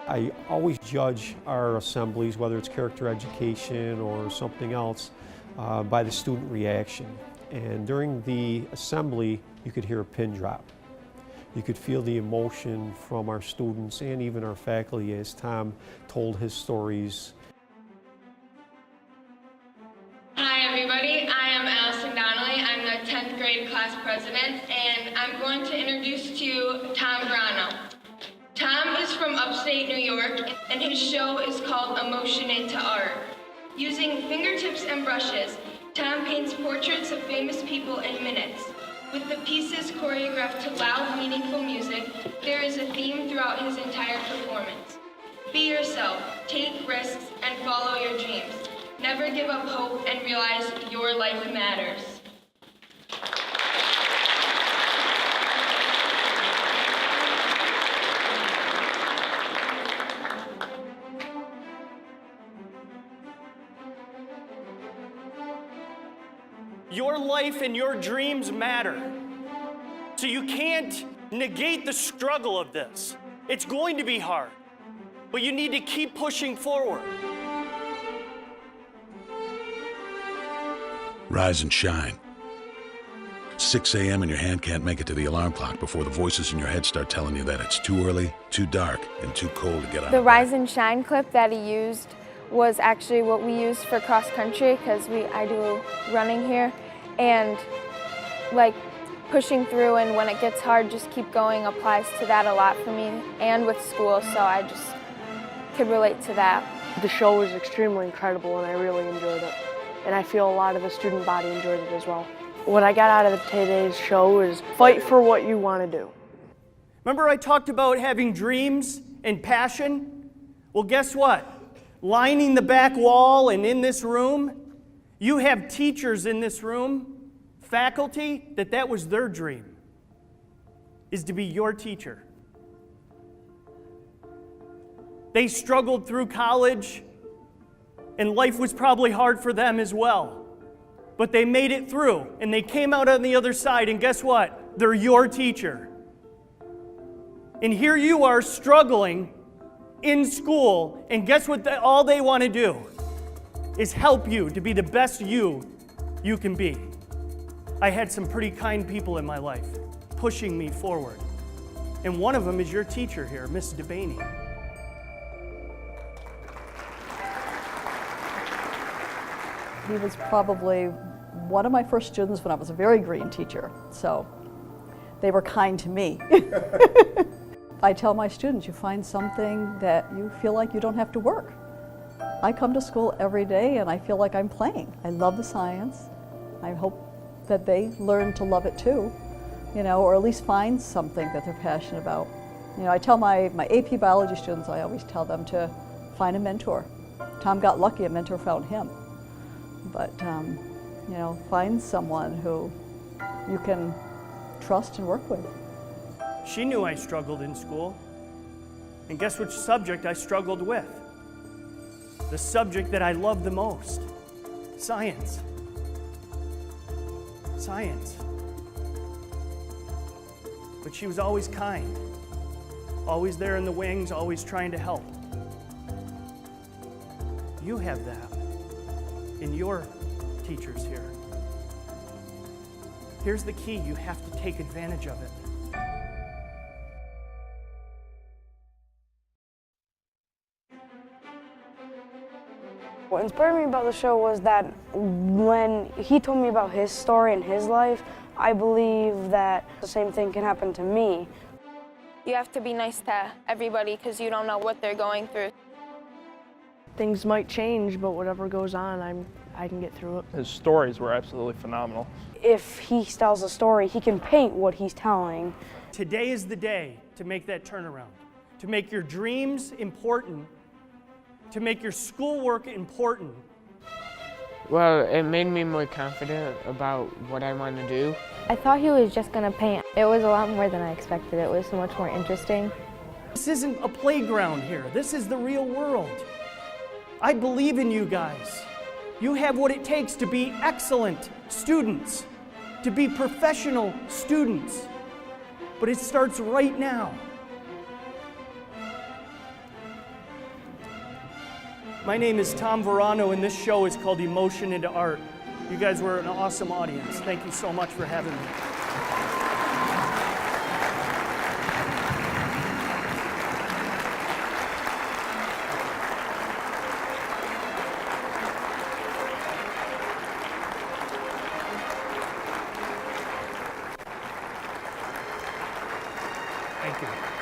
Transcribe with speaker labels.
Speaker 1: I always judge our assemblies, whether it's character education or something else, by the student reaction. And during the assembly, you could hear a pin drop. You could feel the emotion from our students and even our faculty as Tom told his stories.
Speaker 2: Hi everybody, I am Allison Donnelly. I'm the 10th grade class president, and I'm going to introduce to you Tom Varano. Tom is from upstate New York, and his show is called Emotion into Art. Using fingertips and brushes, Tom paints portraits of famous people in minutes. With the pieces choreographed to loud, meaningful music, there is a theme throughout his entire performance. Be yourself, take risks, and follow your dreams. Never give up hope and realize your life matters.
Speaker 3: Your life and your dreams matter. So you can't negate the struggle of this. It's going to be hard, but you need to keep pushing forward.
Speaker 4: Rise and shine. 6 a.m. and your hand can't make it to the alarm clock before the voices in your head start telling you that it's too early, too dark, and too cold to get out of bed.
Speaker 5: The Rise and Shine clip that he used was actually what we used for cross country, because I do running here, and like pushing through, and when it gets hard, just keep going applies to that a lot for me and with school, so I just could relate to that.
Speaker 6: The show was extremely incredible and I really enjoyed it. And I feel a lot of the student body enjoyed it as well. What I got out of today's show is fight for what you want to do.
Speaker 3: Remember I talked about having dreams and passion? Well, guess what? Lining the back wall and in this room, you have teachers in this room, faculty, that was their dream, is to be your teacher. They struggled through college, and life was probably hard for them as well. But they made it through, and they came out on the other side, and guess what? They're your teacher. And here you are struggling in school, and guess what all they want to do is help you to be the best you can be. I had some pretty kind people in my life pushing me forward. And one of them is your teacher here, Miss DeBaney.
Speaker 7: He was probably one of my first students when I was a very green teacher, so they were kind to me. I tell my students, you find something that you feel like you don't have to work. I come to school every day and I feel like I'm playing. I love the science. I hope that they learn to love it too, or at least find something that they're passionate about. I tell my AP biology students, I always tell them to find a mentor. Tom got lucky, a mentor found him. But, find someone who you can trust and work with.
Speaker 3: She knew I struggled in school. And guess which subject I struggled with? The subject that I love the most, science. Science. But she was always kind, always there in the wings, always trying to help. You have that in your teachers here. Here's the key, you have to take advantage of it.
Speaker 8: What inspired me about the show was that when he told me about his story and his life, I believe that the same thing can happen to me.
Speaker 5: You have to be nice to everybody because you don't know what they're going through.
Speaker 6: Things might change, but whatever goes on, I can get through it.
Speaker 9: His stories were absolutely phenomenal.
Speaker 8: If he tells a story, he can paint what he's telling.
Speaker 3: Today is the day to make that turnaround, to make your dreams important, to make your schoolwork important.
Speaker 10: Well, it made me more confident about what I want to do.
Speaker 5: I thought he was just going to paint. It was a lot more than I expected. It was so much more interesting.
Speaker 3: This isn't a playground here. This is the real world. I believe in you guys. You have what it takes to be excellent students, to be professional students. But it starts right now. My name is Tom Varano, and this show is called Emotion into Art. You guys were an awesome audience. Thank you so much for having me. Thank you.